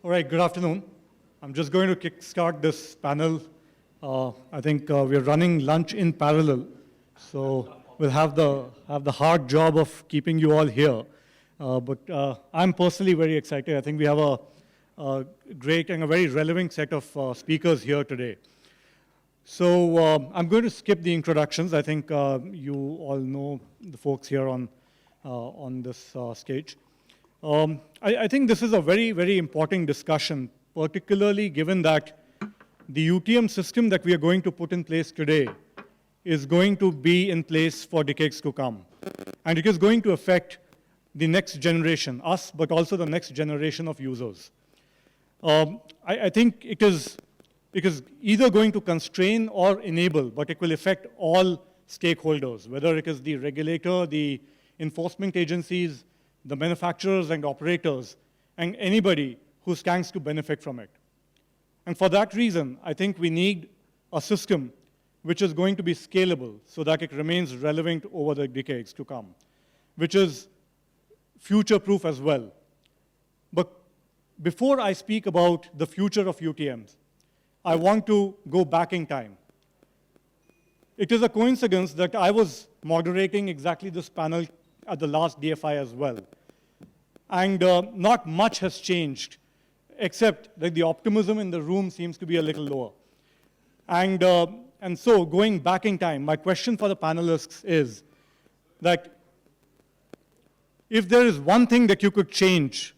All right, good afternoon. I'm just going to kickstart this panel. I think we're running lunch in parallel, so we'll have the hard job of keeping you all here. But I'm personally very excited. I think we have a great and a very relevant set of speakers here today. So I'm going to skip the introductions. I think you all know the folks here on this stage. I think this is a very, very important discussion, particularly given that the UTM system that we are going to put in place today is going to be in place for decades to come. And it is going to affect the next generation, us, but also the next generation of users. I think it is either going to constrain or enable, but it will affect all stakeholders, whether it is the regulator, the enforcement agencies, the manufacturers and operators, and anybody who stands to benefit from it. And for that reason, I think we need a system which is going to be scalable so that it remains relevant over the decades to come, which is future-proof as well. But before I speak about the future of UTMs, I want to go back in time. It is a coincidence that I was moderating exactly this panel at the last DFI as well. And not much has changed, except that the optimism in the room seems to be a little lower. And so going back in time, my question for the panelists is that if there is one thing that you could change,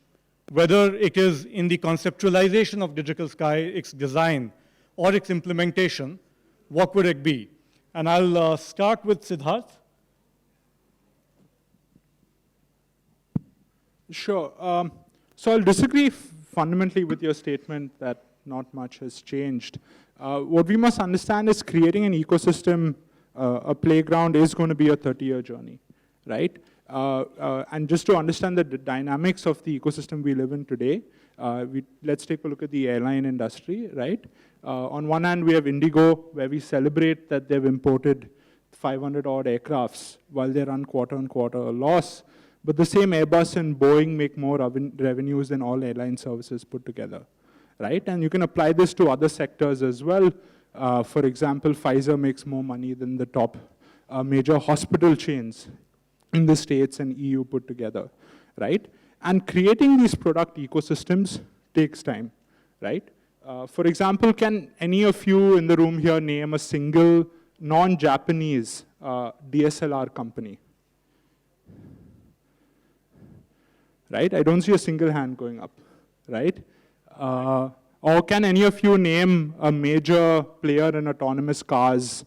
whether it is in the conceptualization of digital sky, its design, or its implementation, what would it be? And I'll start with Siddharth. Sure. So I'll disagree fundamentally with your statement that not much has changed. What we must understand is creating an ecosystem, a playground, is going to be a 30-year journey, right? And just to understand the dynamics of the ecosystem we live in today, let's take a look at the airline industry, right? On one hand, we have Indigo, where we celebrate that they've imported 500-odd aircrafts while they run quarter-on-quarter a loss. But the same Airbus and Boeing make more revenues than all airline services put together, right? And you can apply this to other sectors as well. For example, Pfizer makes more money than the top major hospital chains in the States and EU put together, right? And creating these product ecosystems takes time, right? For example, can any of you in the room here name a single non-Japanese DSLR company? Right? I don't see a single hand going up, right? Or can any of you name a major player in autonomous cars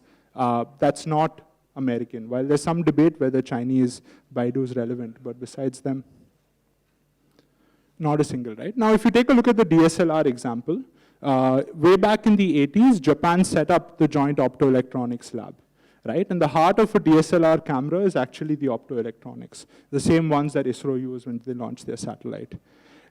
that's not American? While there's some debate whether Chinese Baidu is relevant, but besides them, not a single, right? Now, if you take a look at the DSLR example, way back in the 80s, Japan set up the Joint Optoelectronics Lab. Right? And the heart of a DSLR camera is actually the optoelectronics, the same ones that ISRO used when they launched their satellite.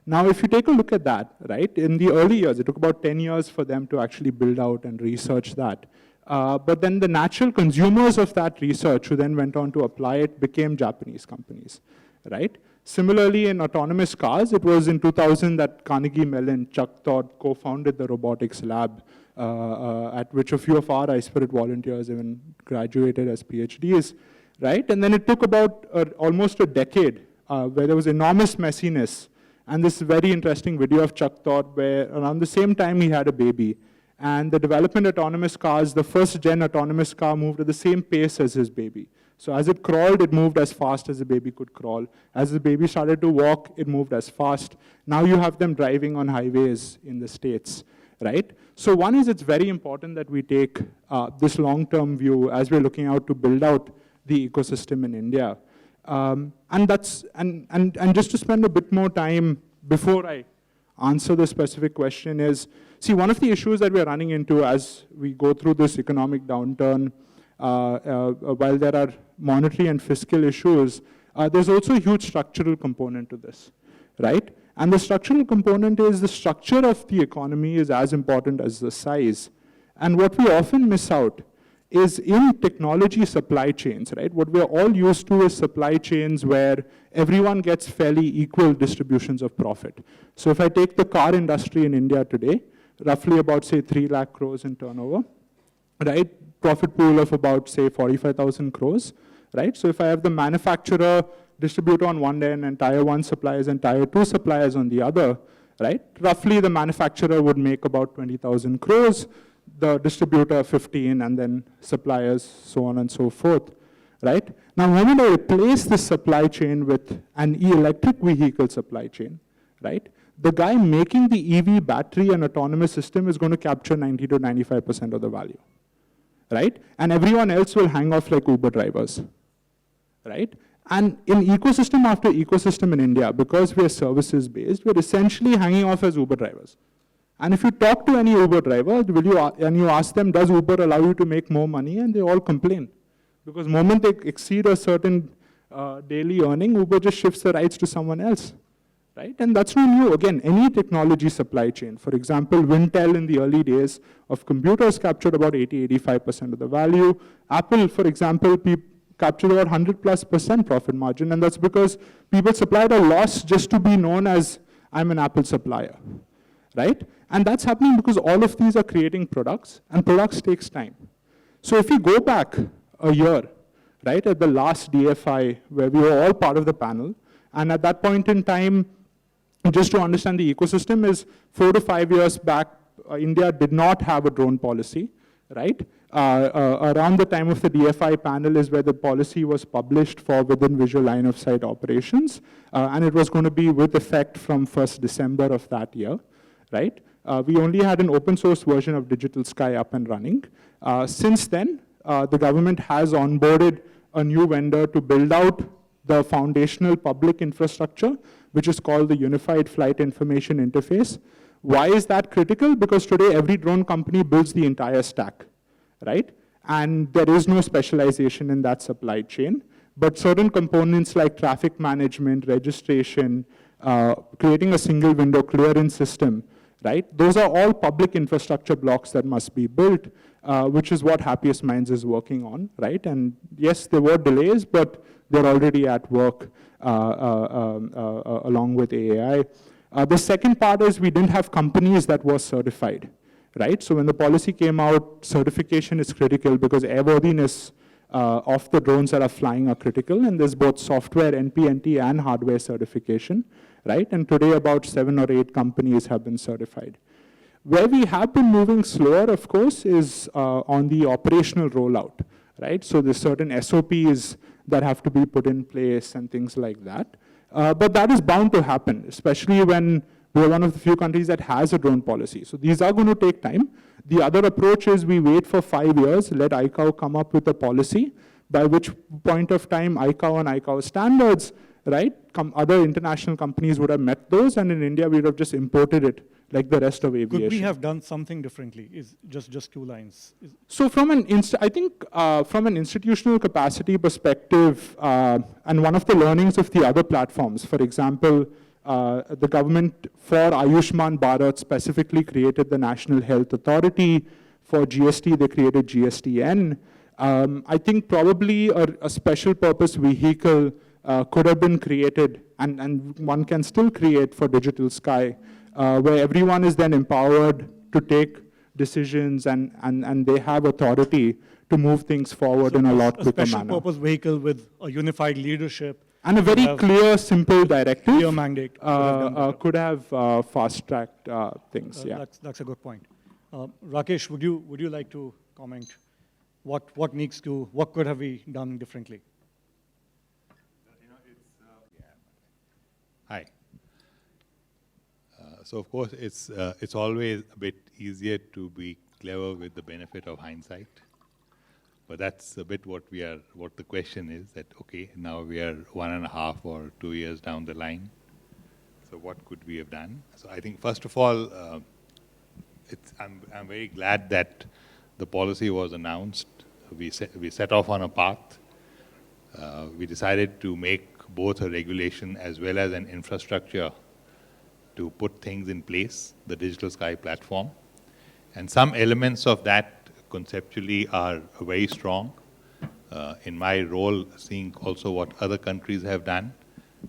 Now, if you take a look at that, right, in the early years, it took about 10 years for them to actually build out and research that. But then the natural consumers of that research, who then went on to apply it, became Japanese companies, right? Similarly, in autonomous cars, it was in 2000 that Carnegie Mellon, Chuck Todd, co-founded the robotics lab, at which a few of our iSpirit volunteers even graduated as PhDs, right? And then it took about almost a decade where there was enormous messiness. And this very interesting video of Chuck Todd where around the same time he had a baby. And the development of autonomous cars, the first gen autonomous car moved at the same pace as his baby. So as it crawled, it moved as fast as the baby could crawl. As the baby started to walk, it moved as fast. Now you have them driving on highways in the States, right? So one is it's very important that we take this long-term view as we're looking out to build out the ecosystem in India. And just to spend a bit more time before I answer the specific question is, see, one of the issues that we're running into as we go through this economic downturn, while there are monetary and fiscal issues, there's also a huge structural component to this, right? And the structural component is the structure of the economy is as important as the size. And what we often miss out is in technology supply chains, right? What we're all used to is supply chains where everyone gets fairly equal distributions of profit. So if I take the car industry in India today, roughly about, say, 3 lakh crores in turnover, right? Profit pool of about, say, 45,000 crores, right? So if I have the manufacturer, distributor on one end, and tier 1 suppliers and tier 2 suppliers on the other, right? Roughly the manufacturer would make about 20,000 crores, the distributor 15, and then suppliers, so on and so forth, right? Now, when I replace this supply chain with an electric vehicle supply chain, right? The guy making the EV battery and autonomous system is going to capture 90 to 95% of the value, right? And everyone else will hang off like Uber drivers, right? And in ecosystem after ecosystem in India, because we are services based, we're essentially hanging off as Uber drivers. And if you talk to any Uber driver, and you ask them, does Uber allow you to make more money? And they all complain. Because the moment they exceed a certain daily earning, Uber just shifts the rights to someone else, right? And that's not new. Again, any technology supply chain. For example, Wintel in the early days of computers captured about 80-85% of the value. Apple, for example, captured about 100+% profit margin, and that's because people supplied a loss just to be known as, I'm an Apple supplier, right? And that's happening because all of these are creating products, and products takes time. So if you go back a year, right, at the last DFI, where we were all part of the panel, and at that point in time, just to understand the ecosystem is 4 to 5 years back, India did not have a drone policy, right? Around the time of the DFI panel is where the policy was published for within visual line of sight operations, and it was going to be with effect from 1st December of that year, right? We only had an open source version of Digital Sky up and running. Since then, the government has onboarded a new vendor to build out the foundational public infrastructure, which is called the Unified Flight Information Interface. Why is that critical? Because today every drone company builds the entire stack, right? And there is no specialization in that supply chain, but certain components like traffic management, registration, creating a single window clearance system, right? Those are all public infrastructure blocks that must be built, which is what Happiest Minds is working on, right? And yes, there were delays, but they're already at work along with AAI. The second part is we didn't have companies that were certified, right? So when the policy came out, certification is critical because airworthiness of the drones that are flying are critical, and there's both software, NPNT, and hardware certification, right? And today about 7 or 8 companies have been certified. Where we have been moving slower, of course, is on the operational rollout, right? So there's certain SOPs that have to be put in place and things like that. But that is bound to happen, especially when we're one of the few countries that has a drone policy. So these are going to take time. The other approach is we wait for 5 years, let ICAO come up with a policy, by which point of time ICAO and ICAO standards, right? Other international companies would have met those, and in India we would have just imported it like the rest of aviation. Could we have done something differently? Is just 2 lines. So from an from an institutional capacity perspective, and one of the learnings of the other platforms, for example, the government for Ayushman Bharat specifically created the National Health Authority. For GST, they created GSTN. I think probably a special purpose vehicle could have been created, and one can still create for Digital Sky, where everyone is then empowered to take decisions and they have authority to move things forward in a lot quicker manner. A special purpose vehicle with a unified leadership. And a very clear, simple directive. Clear mandate. Could have fast-tracked things, yeah. That's a good point. Rakesh, would you like to comment? What could have we done differently? Hi. So of course, it's always a bit easier to be clever with the benefit of hindsight. But that's a bit what the question is, that okay, now we are 1.5 or 2 years down the line. So what could we have done? So I think first of all, I'm very glad that the policy was announced. We set off on a path. We decided to make both a regulation as well as an infrastructure to put things in place, the Digital Sky platform. And some elements of that conceptually are very strong. In my role, seeing also what other countries have done,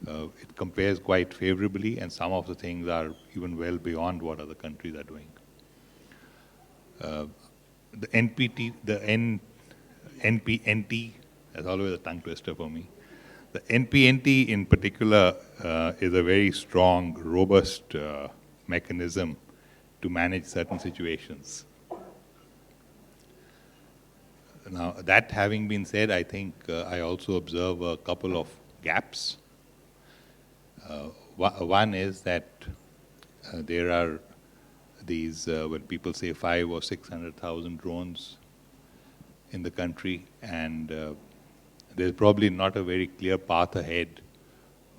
it compares quite favorably, and some of the things are even well beyond what other countries are doing. The NPNT, that's always a tongue twister for me. The NPNT in particular is a very strong, robust mechanism to manage certain situations. Now, that having been said, I think I also observe a couple of gaps. One is that there are these, when people say 500,000 or 600,000 drones in the country, and there's probably not a very clear path ahead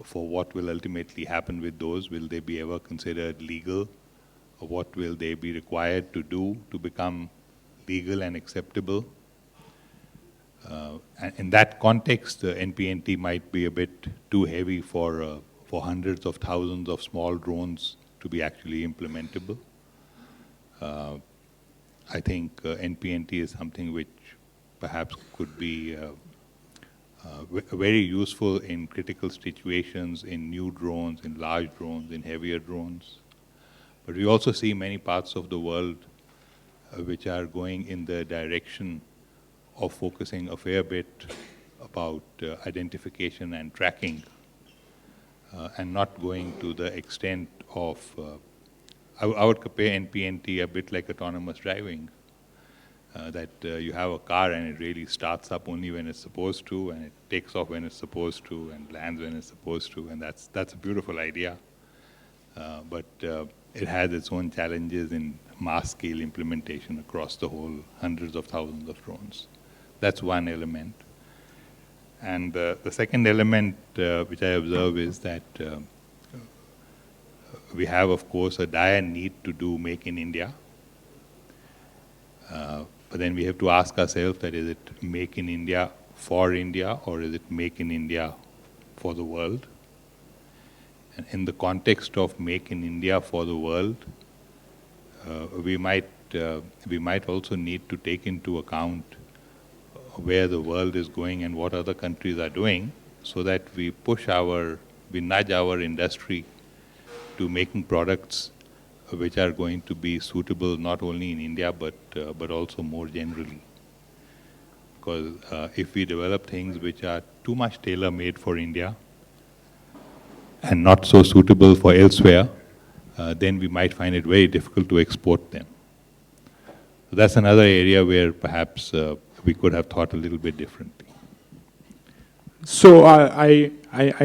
for what will ultimately happen with those. Will they be ever considered legal? Or what will they be required to do to become legal and acceptable? And in that context, the NPNT might be a bit too heavy for hundreds of thousands of small drones to be actually implementable. I think NPNT is something which perhaps could be very useful in critical situations, in new drones, in large drones, in heavier drones. But we also see many parts of the world which are going in the direction of focusing a fair bit about identification and tracking, and not going to the extent of, I would compare NPNT a bit like autonomous driving, that you have a car and it really starts up only when it's supposed to, and it takes off when it's supposed to, and lands when it's supposed to, and that's a beautiful idea. But it has its own challenges in mass-scale implementation across the whole hundreds of thousands of drones. That's one element. And the second element which I observe is that we have, of course, a dire need to do Make in India. But then we have to ask ourselves that is it Make in India for India, or is it Make in India for the world? And in the context of Make in India for the world, we might also need to take into account where the world is going and what other countries are doing, so that we nudge our industry to making products which are going to be suitable not only in India but also more generally. Because if we develop things which are too much tailor-made for India and not so suitable for elsewhere, then we might find it very difficult to export them. So that's another area where perhaps we could have thought a little bit differently. So I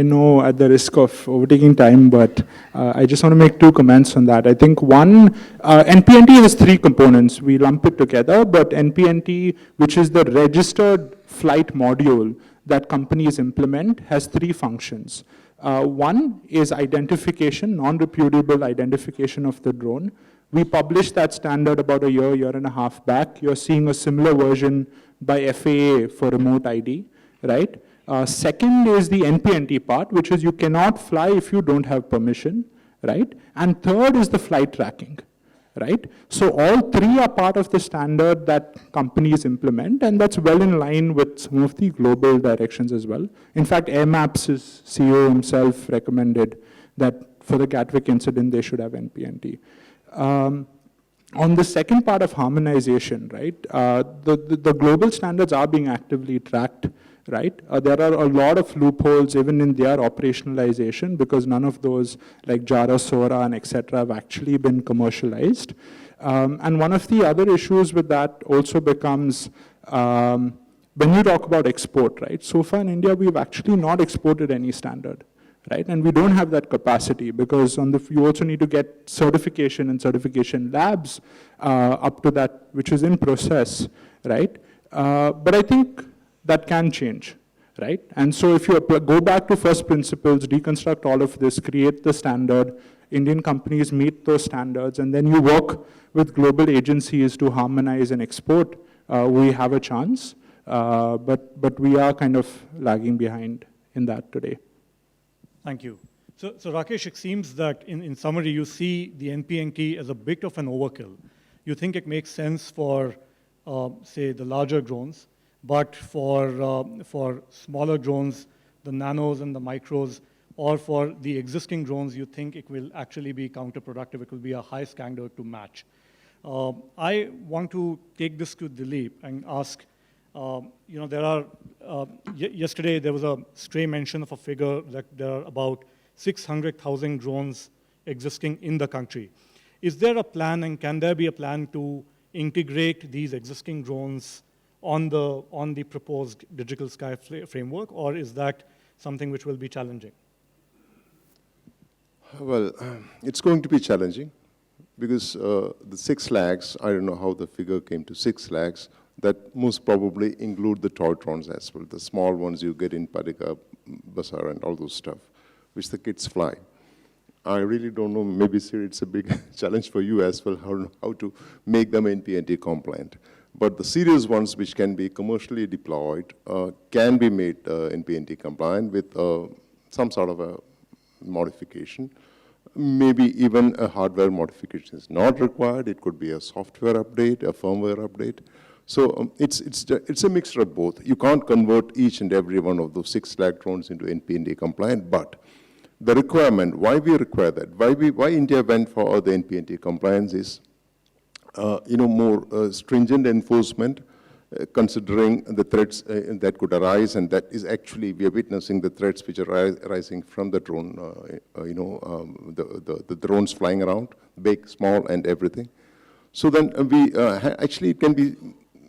know at the risk of overtaking time, but I just want to make two comments on that. I think one, NPNT has three components. We lump it together, but NPNT, which is the registered flight module that companies implement, has three functions. One is identification, non-repudiable identification of the drone. We published that standard about a year and a half back. You're seeing a similar version by FAA for remote ID, right? Second is the NPNT part, which is you cannot fly if you don't have permission, right? And third is the flight tracking, right? So all three are part of the standard that companies implement, and that's well in line with some of the global directions as well. In fact, AirMaps' CEO himself recommended that for the Gatwick incident, they should have NPNT. On the second part of harmonization, right, the global standards are being actively tracked, right? There are a lot of loopholes even in their operationalization because none of those like JARA, SORA, and et cetera have actually been commercialized. And one of the other issues with that also becomes when you talk about export, right? So far in India, we've actually not exported any standard, right? And we don't have that capacity because you also need to get certification and certification labs up to that, which is in process, right? But I think that can change, right? And so if you go back to first principles, deconstruct all of this, create the standard, Indian companies meet those standards, and then you work with global agencies to harmonize and export, we have a chance. But we are kind of lagging behind in that today. Thank you. So Rakesh, it seems that in summary, you see the NPNT as a bit of an overkill. You think it makes sense for say, the larger drones, but for smaller drones, the nanos and the micros, or for the existing drones, you think it will actually be counterproductive. It will be a high standard to match. I want to take this to Dilip and ask, there are, yesterday there was a stray mention of a figure that there are about 600,000 drones existing in the country. Is there a plan, and can there be a plan to integrate these existing drones on the proposed Digital Sky framework, or is that something which will be challenging? Well, it's going to be challenging because the 6 lakhs, I don't know how the figure came to 6 lakhs, that most probably include the toy drones as well, the small ones you get in Padika, Bazaar and all those stuff, which the kids fly. I really don't know, maybe sir, it's a big challenge for you as well, how to make them NPNT compliant. But the serious ones which can be commercially deployed can be made NPNT compliant with some sort of a modification. Maybe even a hardware modification is not required. It could be a software update, a firmware update. So it's a mixture of both. You can't convert each and every one of those 6 lakh drones into NPNT compliant, but the requirement, why we require that, why India went for the NPNT compliance is, more stringent enforcement, considering the threats that could arise, and that is actually, we are witnessing the threats which are arising from the drone, the drones flying around, big, small, and everything. So then we, actually it can be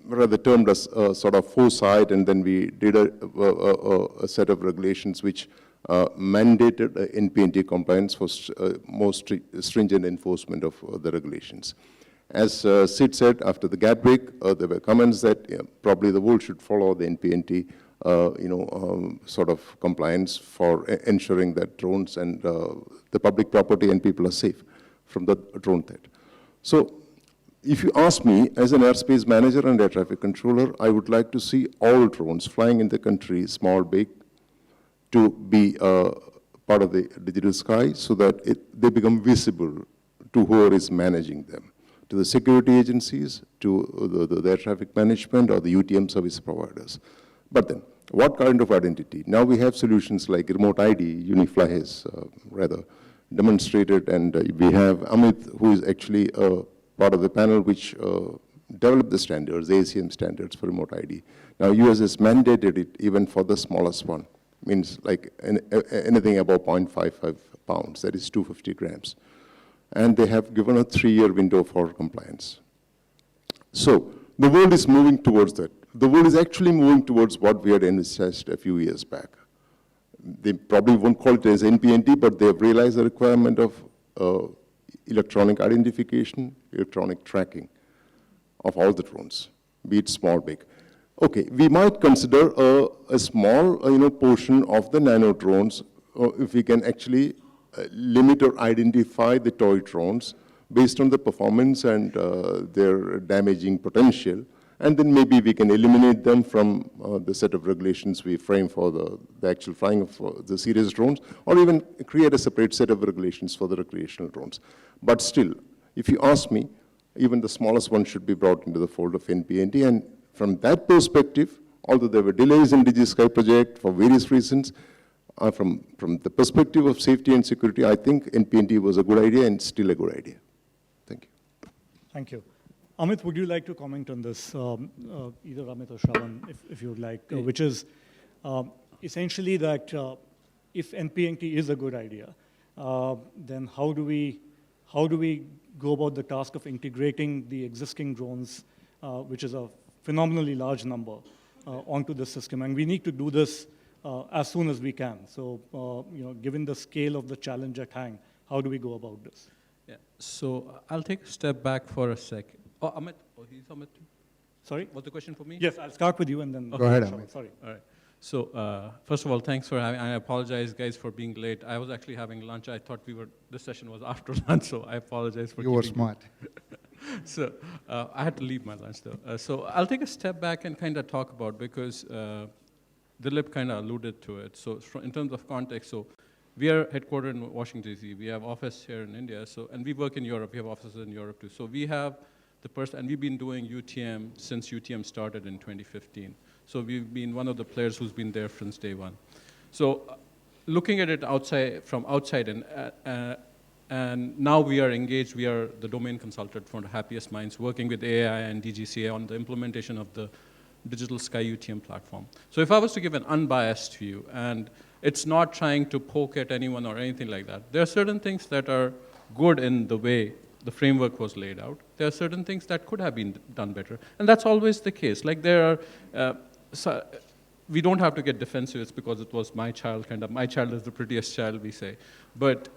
rather termed as sort of foresight, and then we did a set of regulations which mandated NPNT compliance for more stringent enforcement of the regulations. As Sid said, after the Gatwick, there were comments that probably the world should follow the NPNT, sort of compliance for ensuring that drones and the public property and people are safe from the drone threat. So, if you ask me, as an airspace manager and air traffic controller, I would like to see all drones flying in the country, small, big, to be part of the digital sky so that they become visible to whoever is managing them, to the security agencies, to the air traffic management, or the UTM service providers. But then, what kind of identity? Now we have solutions like remote ID. Unifly has rather demonstrated, and we have Amit, who is actually part of the panel which developed the standards, the ACM standards for remote ID. Now US has mandated it even for the smallest one, means like anything above 0.55 pounds, that is 250 grams. And they have given a 3-year window for compliance. So the world is moving towards that. The world is actually moving towards what we had envisaged a few years back. They probably won't call it as NPNT, but they have realized the requirement of electronic identification, electronic tracking of all the drones, be it small, big. Okay, we might consider a small portion of the nano drones if we can actually limit or identify the toy drones based on the performance and their damaging potential, and then maybe we can eliminate them from the set of regulations we frame for the actual flying of the serious drones, or even create a separate set of regulations for the recreational drones. But still, if you ask me, even the smallest one should be brought into the fold of NPNT, and from that perspective, although there were delays in DigiSky project for various reasons, from the perspective of safety and security, I think NPNT was a good idea and still a good idea. Thank you. Thank you. Amit, would you like to comment on this, either Amit or Shravan, if you would like, which is essentially that if NPNT is a good idea, then how do we go about the task of integrating the existing drones, which is a phenomenally large number, onto the system? And we need to do this as soon as we can. So, given the scale of the challenge at hand, how do we go about this? Yeah, so I'll take a step back for a second. Oh, Amit, he's Amit too? Sorry? What's the question for me? Yes, I'll start with you and then. Okay. Go ahead, Shravan. Amit. Sorry. All right. So first of all, thanks for having, I apologize guys for being late. I was actually having lunch. I thought this session was after lunch, so I apologize for You were keeping smart. So I had to leave my lunch though. So I'll take a step back and kind of talk about, because Dilip kind of alluded to it. So in terms of context, so we are headquartered in Washington, D.C. We have office here in India, and we work in Europe. We have offices in Europe too. So we have and we've been doing UTM since UTM started in 2015. So we've been one of the players who's been there since day one. So looking at it from outside, and now we are engaged, we are the domain consultant for the Happiest Minds, working with AI and DGCA on the implementation of the Digital Sky UTM platform. So if I was to give an unbiased view, and it's not trying to poke at anyone or anything like that, there are certain things that are good in the way the framework was laid out. There are certain things that could have been done better, and that's always the case. Like there are, we don't have to get defensive, it's because it was my child, kind of, my child is the prettiest child, we say. But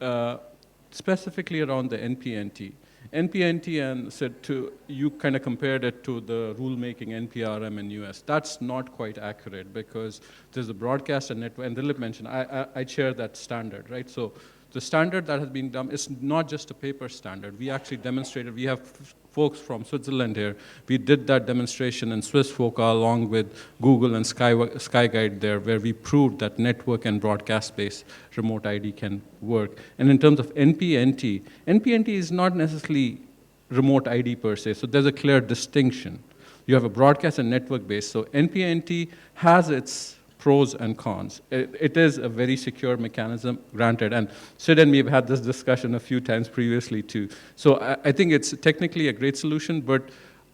specifically around the NPNT. NPNT and said to, you kind of compared it to the rulemaking NPRM in US. That's not quite accurate because there's a broadcast and network, and Dilip mentioned, I chair that standard, right? So the standard that has been done is not just a paper standard. We actually demonstrated, we have folks from Switzerland here. We did that demonstration in Swiss FOCA along with Google and SkyGuide there, where we proved that network and broadcast-based remote ID can work. And in terms of NPNT, NPNT is not necessarily remote ID per se, so there's a clear distinction. You have a broadcast and network-based, so NPNT has its pros and cons. It is a very secure mechanism, granted, and Sid and me have had this discussion a few times previously too. So I think it's technically a great solution, but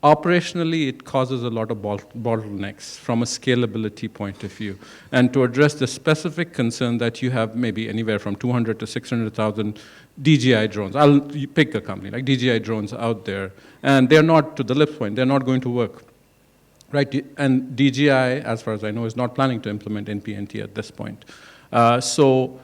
operationally it causes a lot of bottlenecks from a scalability point of view. And to address the specific concern that you have maybe anywhere from 200 to 600,000 DJI drones, I'll pick a company like DJI drones out there, and they're not, to the Lip's point, they're not going to work. Right, and DJI, as far as I know, is not planning to implement NPNT at this point. So,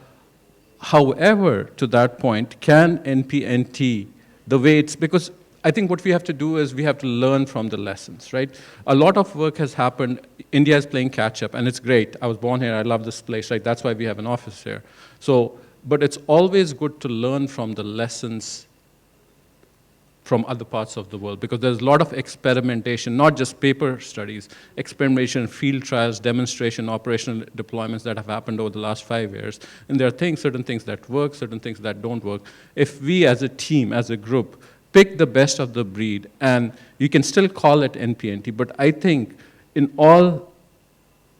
however, to that point, can NPNT, the way it's, because I think what we have to do is we have to learn from the lessons, right? A lot of work has happened. India is playing catch up, and it's great. I was born here. I love this place, right? That's why we have an office here. So, but it's always good to learn from the lessons from other parts of the world, because there's a lot of experimentation, not just paper studies, experimentation, field trials, demonstration, operational deployments that have happened over the last 5 years. And there are certain things that work, certain things that don't work. If we as a team, as a group, pick the best of the breed, and you can still call it NPNT, but I think in all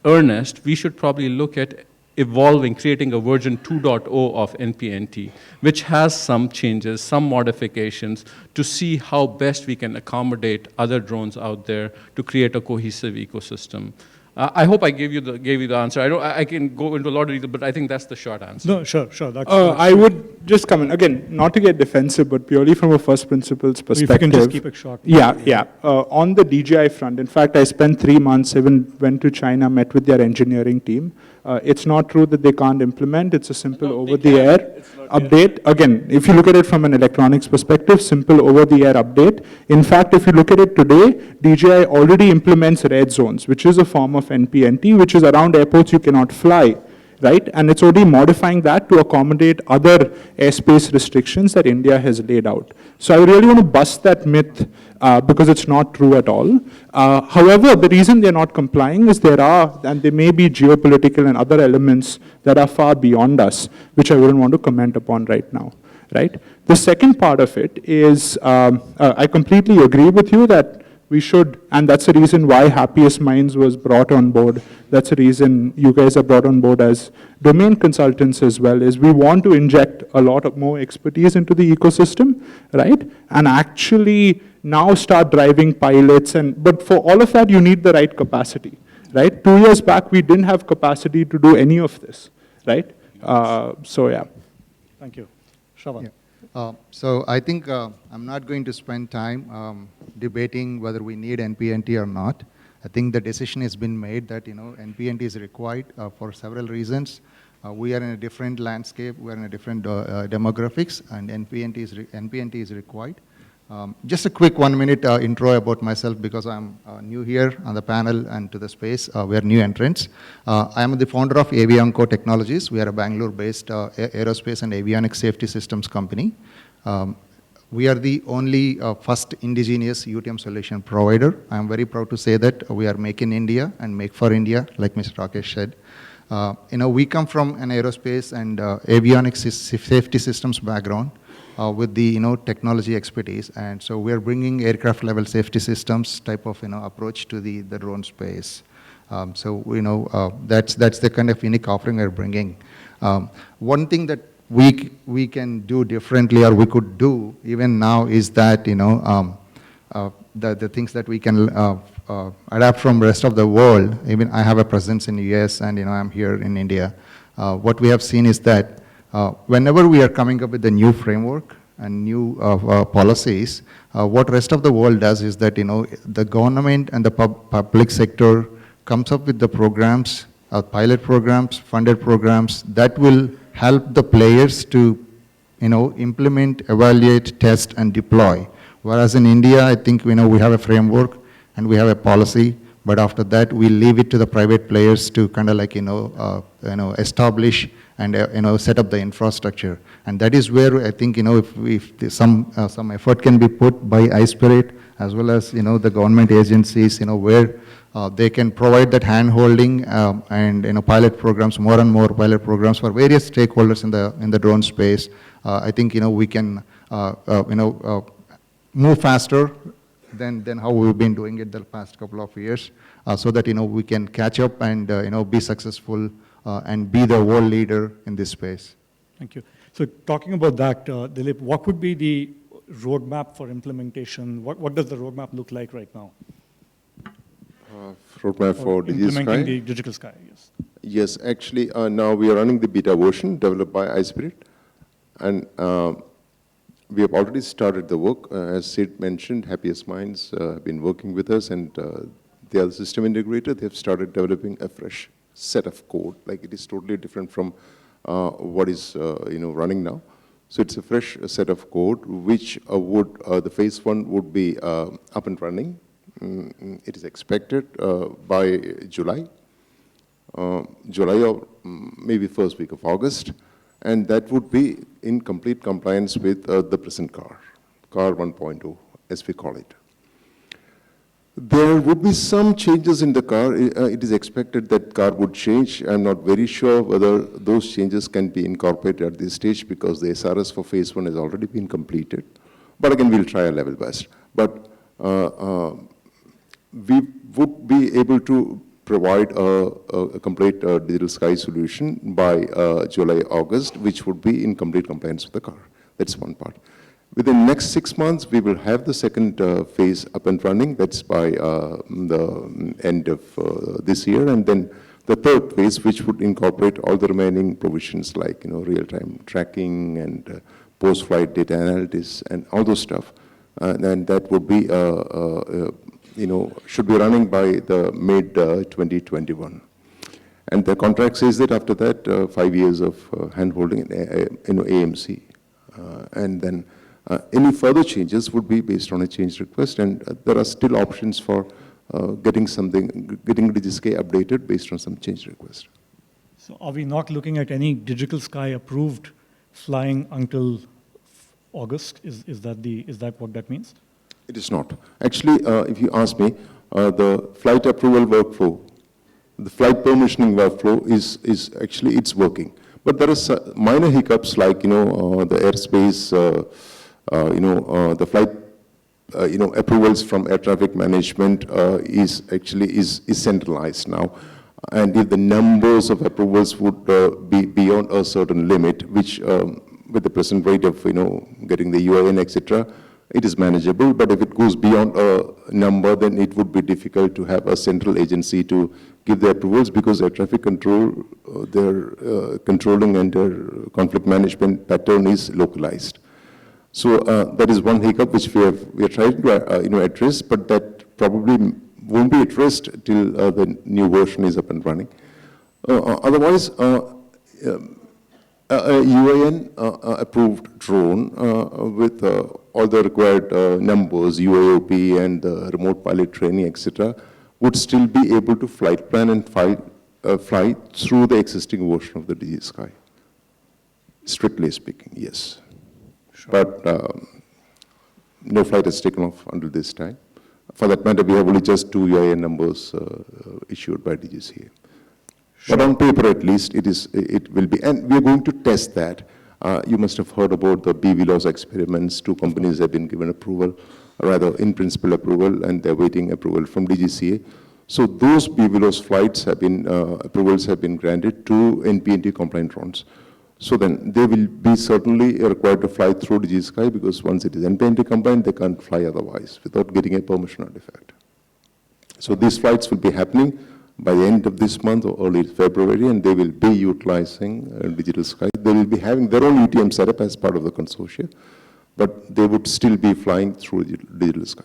earnest, we should probably look at evolving, creating a version 2.0 of NPNT, which has some changes, some modifications, to see how best we can accommodate other drones out there to create a cohesive ecosystem. I hope I gave you the answer. I can go into a lot of detail, but I think that's the short answer. No, sure. I would just come in, again, not to get defensive, but purely from a first principles perspective. If you can just keep it short. Yeah. On the DJI front, in fact, I spent 3 months, even went to China, met with their engineering team. It's not true that they can't implement. It's a simple over-the-air update. Again, if you look at it from an electronics perspective, simple over-the-air update. In fact, if you look at it today, DJI already implements red zones, which is a form of NPNT, which is around airports you cannot fly, right? And it's already modifying that to accommodate other airspace restrictions that India has laid out. So I really want to bust that myth because it's not true at all. However, the reason they're not complying is there may be geopolitical and other elements that are far beyond us, which I wouldn't want to comment upon right now, right? The second part of it is, I completely agree with you that we should, and that's the reason why Happiest Minds was brought on board. That's the reason you guys are brought on board as domain consultants as well, is we want to inject a lot of more expertise into the ecosystem, right? And actually now start driving pilots, but for all of that, you need the right capacity, right? 2 years back, we didn't have capacity to do any of this, right? So yeah. Thank you. Shravan. Yeah. So I think I'm not going to spend time debating whether we need NPNT or not. I think the decision has been made that NPNT is required for several reasons. We are in a different landscape, we are in a different demographics, and NPNT is required. Just a quick 1-minute intro about myself, because I'm new here on the panel and to the space. We are new entrants. I am the founder of Avianco Technologies. We are a Bangalore-based aerospace and avionics safety systems company. We are the only first indigenous UTM solution provider. I'm very proud to say that we are make in India and make for India, like Mr. Rakesh said. We come from an aerospace and avionics safety systems background. with the technology expertise, and so we are bringing aircraft level safety systems type of approach to the drone space. So that's the kind of unique offering we're bringing. One thing that we can do differently, or we could do even now, is that the things that we can adapt from the rest of the world. Even I have a presence in the US, and I'm here in India. What we have seen is that whenever we are coming up with a new framework and new policies, what rest of the world does is that the government and the public sector comes up with the programs, pilot programs, funded programs that will help the players to implement, evaluate, test, and deploy. Whereas in India, I think we have a framework and we have a policy, but after that we leave it to the private players to kind of like establish and set up the infrastructure. And that is where I think if some effort can be put by iSpirit as well as the government agencies, where they can provide that hand-holding and pilot programs, more and more pilot programs for various stakeholders in the drone space. I think we can move faster than how we've been doing it the past couple of years, so that we can catch up and be successful and be the world leader in this space. Thank you. So talking about that, Dilip, what would be the roadmap for implementation? What does the roadmap look like right now? Roadmap for Digital Sky? Implementing the Digital Sky, yes. Yes, actually, now we are running the beta version developed by iSpirit, and we have already started the work. As Sid mentioned, Happiest Minds have been working with us, and they are the system integrator. They have started developing a fresh set of code. Like, it is totally different from what is running now. So it's a fresh set of code, which the phase 1 would be up and running. It is expected by July or maybe first week of August. And that would be in complete compliance with the present car 1.0, as we call it. There would be some changes in the car. It is expected that car would change. I'm not very sure whether those changes can be incorporated at this stage, because the SRS for phase 1 has already been completed. But again, we'll try a level best. But we would be able to provide a complete Digital Sky solution by July, August, which would be in complete compliance with the car. That's one part. Within the next 6 months, we will have the second phase up and running. That's by the end of this year. And then the third phase, which would incorporate all the remaining provisions like real-time tracking and post-flight data analysis and all those stuff. And that would be should be running by the mid-2021. And the contract says that after that, 5 years of hand-holding in AMC. And then any further changes would be based on a change request, and there are still options for getting Digital Sky updated based on some change request. So are we not looking at any Digital Sky approved flying until August? Is that what that means? It is not. Actually, if you ask me, the flight approval workflow, the flight permissioning workflow is actually, it's working. But there is minor hiccups like, the airspace, the flight, approvals from air traffic management is centralized now. And if the numbers of approvals would be beyond a certain limit, which with the present rate of, getting the UAN, etc., it is manageable. But if it goes beyond a number, then it would be difficult to have a central agency to give the approvals, because air traffic control, their controlling and their conflict management pattern is localized. So that is one hiccup which we are trying to address, but that probably won't be addressed till the new version is up and running. Otherwise, a UAN approved drone with all the required numbers, UAOP and remote pilot training, etc., would still be able to flight plan and fly through the existing version of the Digital Sky. Strictly speaking, yes. Sure. But no flight has taken off until this time. For that matter, we have only just 2 UAN numbers issued by DGCA. Sure. But on paper, at least, it will be. And we are going to test that. You must have heard about the BVLOS experiments. 2 companies have been given approval, rather in principle approval, and they're waiting approval from DGCA. So those BVLOS flights have been, approvals have been granted to NPNT compliant drones. So then they will be certainly required to fly through DigiSky, because once it is NPNT compliant, they can't fly otherwise without getting a permission artifact. So these flights will be happening by the end of this month or early February, and they will be utilizing Digital Sky. They will be having their own UTM setup as part of the consortium, but they would still be flying through Digital Sky.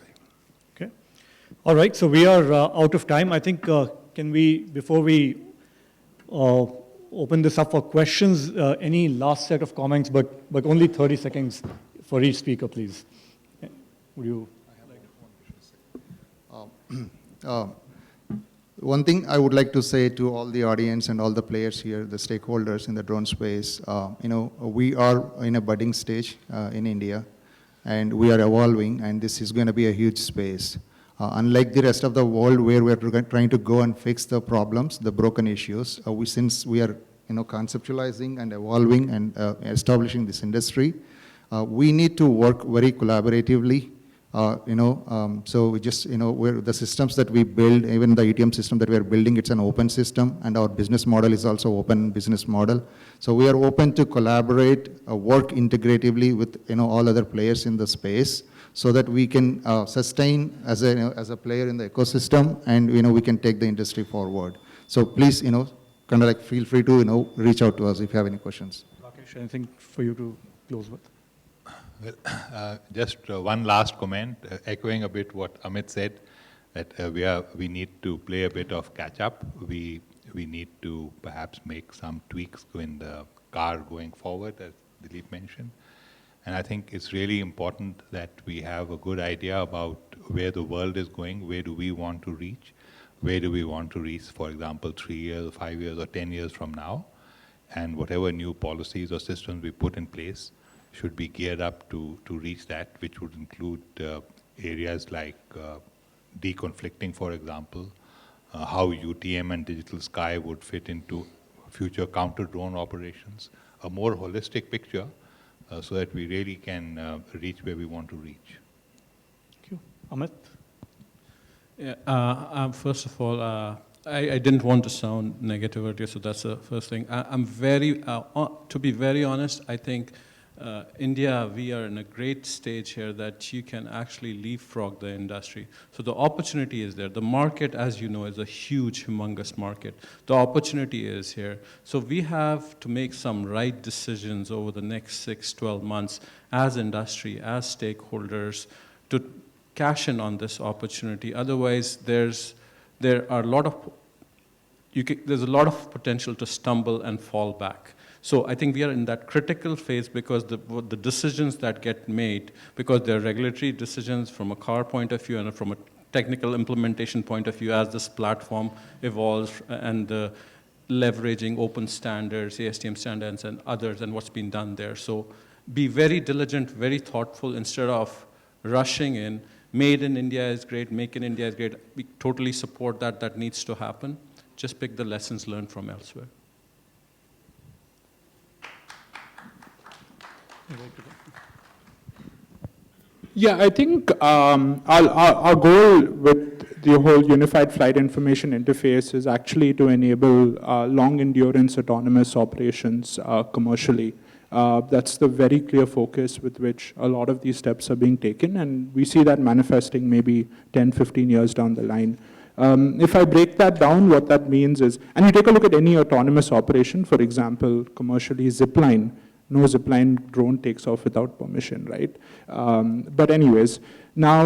Okay. All right, so we are out of time. I think, can we, before we open this up for questions, any last set of comments, but only 30 seconds for each speaker, please. Would you? One thing I would like to say to all the audience and all the players here, the stakeholders in the drone space, we are in a budding stage in India, and we are evolving, and this is going to be a huge space. Unlike the rest of the world where we're trying to go and fix the problems, the broken issues, since we are conceptualizing and evolving and establishing this industry, we need to work very collaboratively. So we just, the systems that we build, even the UTM system that we are building, it's an open system, and our business model is also open business model. So we are open to collaborate, work integratively with, all other players in the space, so that we can sustain as a player in the ecosystem, and, we can take the industry forward. So please, kind of like feel free to, reach out to us if you have any questions. Rakesh, anything for you to close with? Well, just one last comment, echoing a bit what Amit said, that we need to play a bit of catch up. We need to perhaps make some tweaks in the car going forward, as Dilip mentioned. And I think it's really important that we have a good idea about where the world is going, where do we want to reach, where do we want to reach, for example, 3 years, 5 years, or 10 years from now. And whatever new policies or systems we put in place should be geared up to reach that, which would include areas like deconflicting, for example, how UTM and Digital Sky would fit into future counter-drone operations, a more holistic picture so that we really can reach where we want to reach. Thank you. Amit? Yeah, first of all, I didn't want to sound negative earlier, so that's the first thing. I'm very, to be very honest, I think India, we are in a great stage here that you can actually leapfrog the industry. So the opportunity is there. The market, as you know, is a huge, humongous market. The opportunity is here. So we have to make some right decisions over the next 6, 12 months as industry, as stakeholders, to cash in on this opportunity. Otherwise, there's a lot of potential to stumble and fall back. So I think we are in that critical phase because the decisions that get made, because they're regulatory decisions from a car point of view and from a technical implementation point of view as this platform evolves and leveraging open standards, ASTM standards and others and what's been done there. So be very diligent, very thoughtful instead of rushing in. Made in India is great, make in India is great. We totally support that, that needs to happen. Just pick the lessons learned from elsewhere. Yeah, I think our goal with the whole unified flight information interface is actually to enable long endurance autonomous operations commercially. That's the very clear focus with which a lot of these steps are being taken, and we see that manifesting maybe 10, 15 years down the line. If I break that down, what that means is, and you take a look at any autonomous operation, for example, commercially zipline. No zipline drone takes off without permission, right? But anyways, now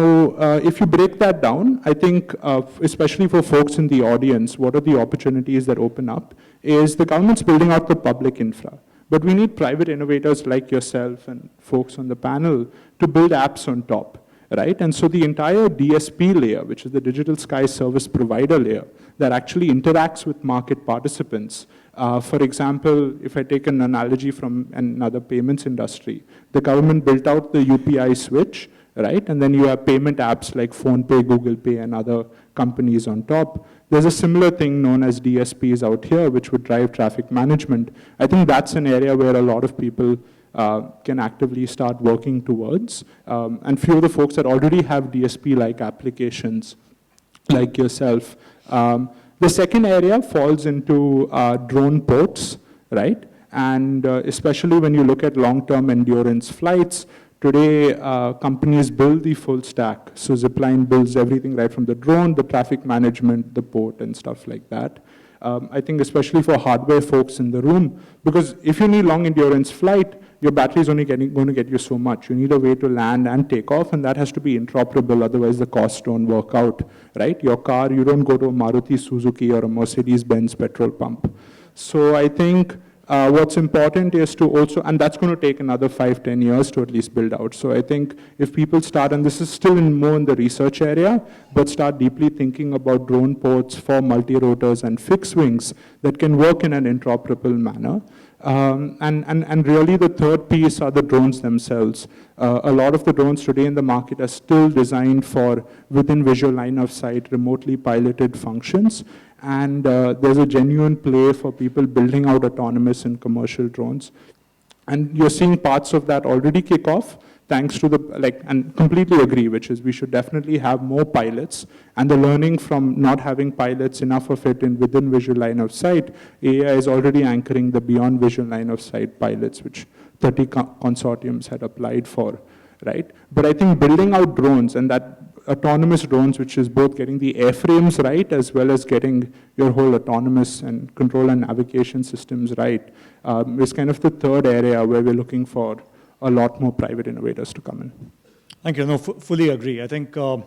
if you break that down, I think especially for folks in the audience, what are the opportunities that open up is the government's building out the public infra. But we need private innovators like yourself and folks on the panel to build apps on top, right? And so the entire DSP layer, which is the Digital Sky Service Provider layer, that actually interacts with market participants. For example, if I take an analogy from another payments industry, the government built out the UPI switch, right? And then you have payment apps like PhonePe, Google Pay, and other companies on top. There's a similar thing known as DSPs out here, which would drive traffic management. I think that's an area where a lot of people can actively start working towards. And few of the folks that already have DSP-like applications, like yourself. The second area falls into drone ports, right? And especially when you look at long-term endurance flights, today companies build the full stack. So Zipline builds everything right from the drone, the traffic management, the port, and stuff like that. I think especially for hardware folks in the room, because if you need long endurance flight, your battery is only going to get you so much. You need a way to land and take off, and that has to be interoperable, otherwise the costs don't work out, right? Your car, you don't go to a Maruti Suzuki or a Mercedes-Benz petrol pump. So I think what's important is to also, and that's going to take another 5-10 years to at least build out. So I think if people start, and this is still more in the research area, but start deeply thinking about drone ports for multi-rotors and fixed wings that can work in an interoperable manner. And really the third piece are the drones themselves. A lot of the drones today in the market are still designed for within visual line of sight, remotely piloted functions. And there's a genuine play for people building out autonomous and commercial drones. And you're seeing parts of that already kick off, thanks to the, and completely agree, which is we should definitely have more pilots. And the learning from not having pilots, enough of it within visual line of sight, AI is already anchoring the beyond visual line of sight pilots, which 30 consortiums had applied for, right? But I think building out drones and that autonomous drones, which is both getting the airframes right as well as getting your whole autonomous and control and navigation systems right, is kind of the third area where we're looking for a lot more private innovators to come in. Thank you. No, fully agree. I think there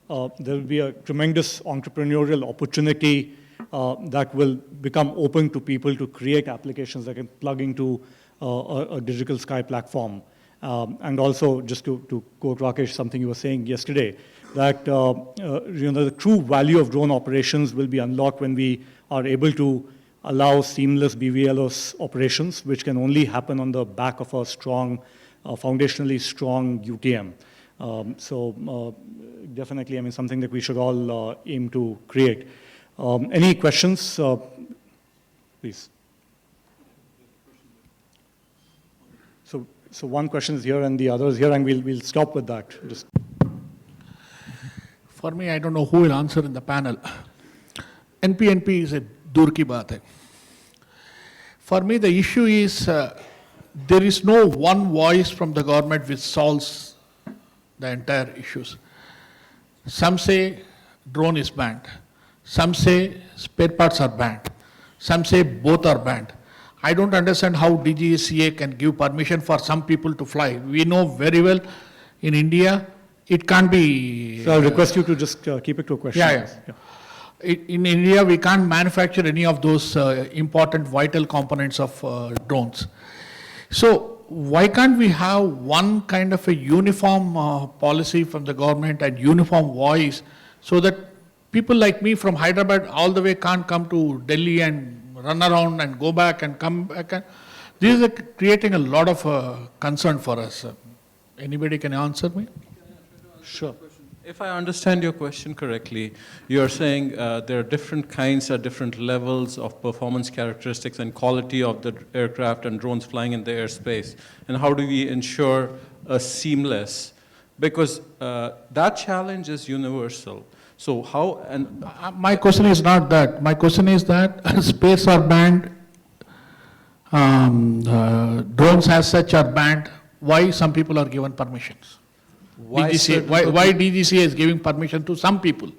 will be a tremendous entrepreneurial opportunity that will become open to people to create applications that can plug into a digital sky platform. And also, just to quote Rakesh, something you were saying yesterday, that the true value of drone operations will be unlocked when we are able to allow seamless BVLOS operations, which can only happen on the back of a strong, foundationally strong UTM. So definitely, I mean, something that we should all aim to create. Any questions? Please. So one question is here and the other is here, and we'll stop with that. Just. For me, I don't know who will answer in the panel. NP is a dur ki baat hai. For me, the issue is there is no one voice from the government which solves the entire issues. Some say drone is banned. Some say spare parts are banned. Some say both are banned. I don't understand how DGCA can give permission for some people to fly. We know very well in India, it can't be... So I'll request you to just keep it to a question. Yeah. In India, we can't manufacture any of those important vital components of drones. So why can't we have one kind of a uniform policy from the government and uniform voice so that people like me from Hyderabad all the way can't come to Delhi and run around and go back and come back? And this is creating a lot of concern for us. Anybody can answer me? Sure. If I understand your question correctly, you're saying there are different kinds or different levels of performance characteristics and quality of the aircraft and drones flying in the airspace. And how do we ensure a seamless? Because that challenge is universal. So how, and my question is not that. My question is that space are banned, drones as such are banned. Why some people are given permissions? Why DGCA is giving permission to some people?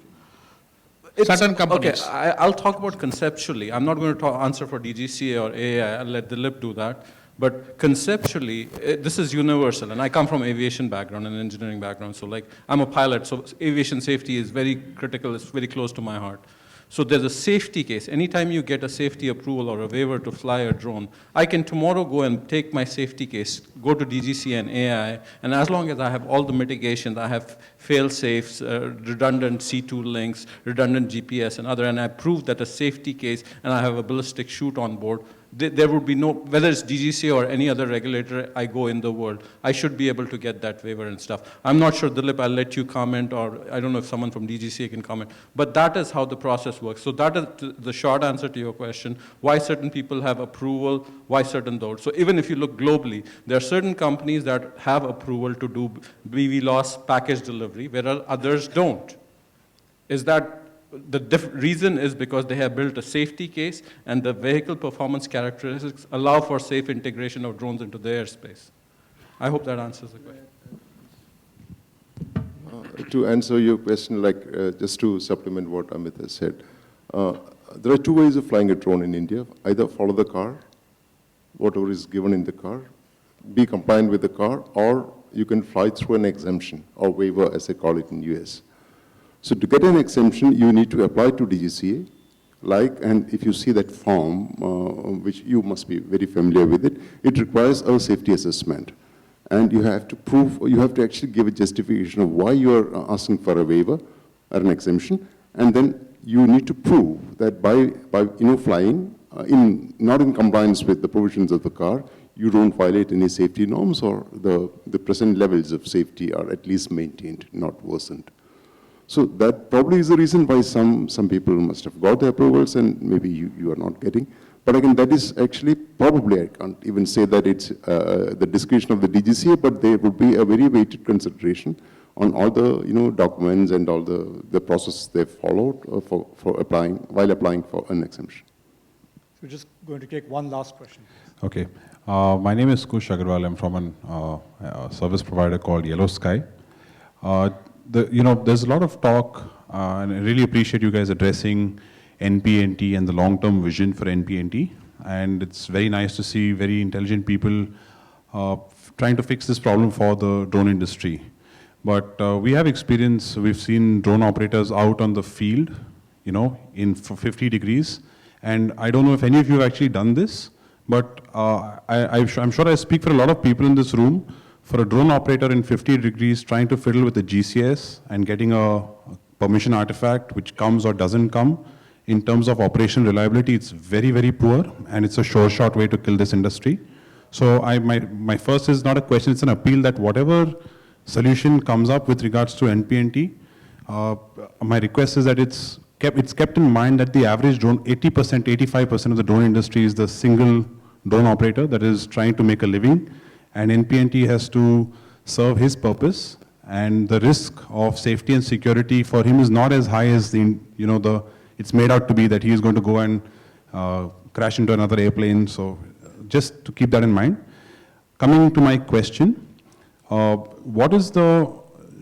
Certain companies. Okay, I'll talk about conceptually. I'm not going to answer for DGCA or AI. I'll let the lip do that. But conceptually, this is universal. And I come from aviation background and engineering background. So like, I'm a pilot. So aviation safety is very critical. It's very close to my heart. So there's a safety case. Anytime you get a safety approval or a waiver to fly a drone, I can tomorrow go and take my safety case, go to DGCA and AI, and as long as I have all the mitigations, I have fail-safes, redundant C2 links, redundant GPS and other, and I prove that a safety case, and I have a ballistic chute on board, there would be no, whether it's DGCA or any other regulator I go in the world, I should be able to get that waiver and stuff. I'm not sure, Dilip, I'll let you comment, or I don't know if someone from DGCA can comment, but that is how the process works. So that is the short answer to your question, why certain people have approval, why certain don't. So even if you look globally, there are certain companies that have approval to do BVLOS package delivery, whereas others don't. Is that the reason is because they have built a safety case and the vehicle performance characteristics allow for safe integration of drones into the airspace. I hope that answers the question. To answer your question, just to supplement what Amit has said, there are two ways of flying a drone in India. Either follow the car, whatever is given in the car, be compliant with the car, or you can fly through an exemption or waiver, as they call it in US. So to get an exemption, you need to apply to DGCA, and if you see that form, which you must be very familiar with it, it requires a safety assessment. And you have to prove, you have to actually give a justification of why you are asking for a waiver or an exemption, and then you need to prove that by flying, not in compliance with the provisions of the car, you don't violate any safety norms, or the present levels of safety are at least maintained, not worsened. So that probably is the reason why some people must have got the approvals and maybe you are not getting. But again, that is actually probably, I can't even say that it's the discretion of the DGCA, but there would be a very weighted consideration on all the documents and all the process they've followed while applying for an exemption. So we're just going to take one last question. Okay. My name is Kush Agarwal. I'm from a service provider called Yellow Sky. There's a lot of talk, and I really appreciate you guys addressing NPNT and the long-term vision for NPNT. And it's very nice to see very intelligent people trying to fix this problem for the drone industry. But we have experience, we've seen drone operators out on the field, in 50 degrees. And I don't know if any of you have actually done this, but I'm sure I speak for a lot of people in this room. For a drone operator in 50 degrees trying to fiddle with the GCS and getting a permission artifact which comes or doesn't come, in terms of operational reliability, it's very, very poor, and it's a sure shot way to kill this industry. So my first is not a question, it's an appeal that whatever solution comes up with regards to NPNT, my request is that it's kept in mind that the average drone, 80%, 85% of the drone industry is the single drone operator that is trying to make a living. And NPNT has to serve his purpose, and the risk of safety and security for him is not as high as it's made out to be, that he is going to go and crash into another airplane. So just to keep that in mind. Coming to my question, what is the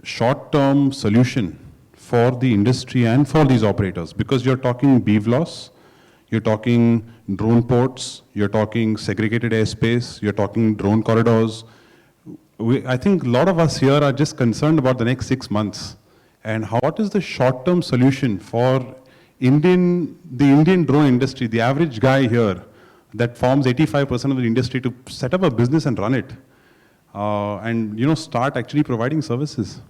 short-term solution for the industry and for these operators? Because you're talking BVLOS, you're talking drone ports, you're talking segregated airspace, you're talking drone corridors. I think a lot of us here are just concerned about the next 6 months. And what is the short-term solution for the Indian drone industry, the average guy here that forms 85% of the industry, to set up a business and run it, and start actually providing services?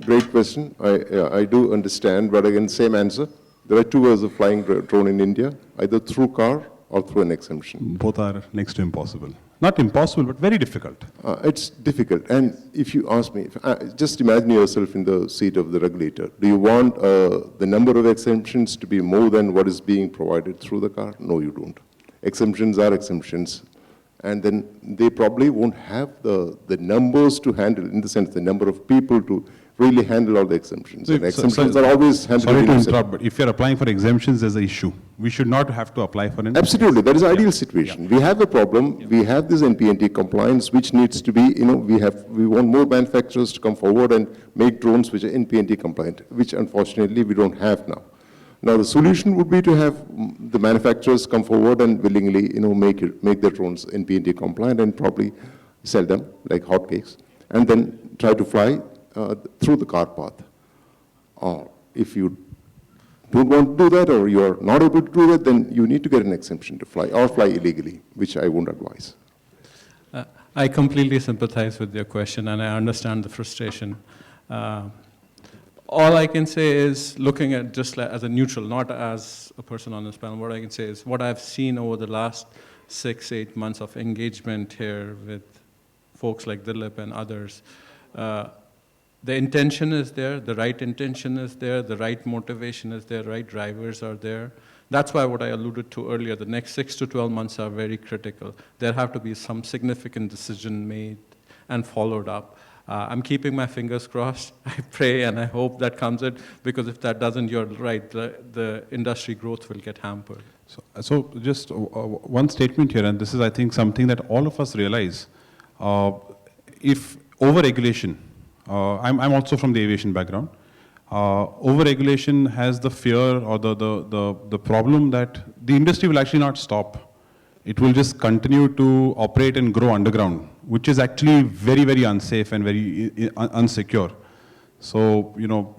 Great question. I do understand, but again, same answer. There are two ways of flying drone in India, either through car or through an exemption. Both are next to impossible. Not impossible, but very difficult. It's difficult. And if you ask me, just imagine yourself in the seat of the regulator. Do you want the number of exemptions to be more than what is being provided through the car? No, you don't. Exemptions are exemptions. And then they probably won't have the numbers to handle, in the sense the number of people to really handle all the exemptions. And exemptions are always handled. Sorry to interrupt, but if you're applying for exemptions, there's an issue. We should not have to apply for an. Absolutely, that is the ideal situation. Yeah. We have a problem. Yeah. We have this NPNT compliance, which needs to be, we want more manufacturers to come forward and make drones which are NPNT compliant, which unfortunately we don't have now. Now the solution would be to have the manufacturers come forward and willingly, make their drones NPNT compliant and probably sell them like hotcakes, and then try to fly through the car path. Or if you don't want to do that or you're not able to do that, then you need to get an exemption to fly or fly illegally, which I won't advise. I completely sympathize with your question, and I understand the frustration. All I can say is, looking at just as a neutral, not as a person on this panel, what I can say is what I've seen over the last 6-8 months of engagement here with folks like Dilip and others, the intention is there, the right intention is there, the right motivation is there, right drivers are there. That's why what I alluded to earlier, the next 6 to 12 months are very critical. There have to be some significant decision made and followed up. I'm keeping my fingers crossed. I pray and I hope that comes in, because if that doesn't, you're right, the industry growth will get hampered. So just one statement here, and this is, I think, something that all of us realize. If over-regulation, I'm also from the aviation background, over-regulation has the fear or the problem that the industry will actually not stop. It will just continue to operate and grow underground, which is actually very, very unsafe and very unsecure. So,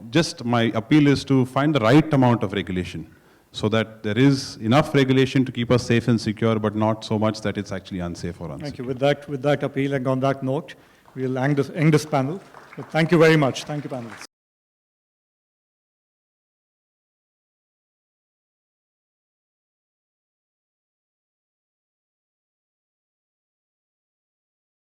just my appeal is to find the right amount of regulation so that there is enough regulation to keep us safe and secure, but not so much that it's actually unsafe or unsecure. Thank you. With that appeal and on that note, we'll end this panel. Thank you very much. Thank you, panelists.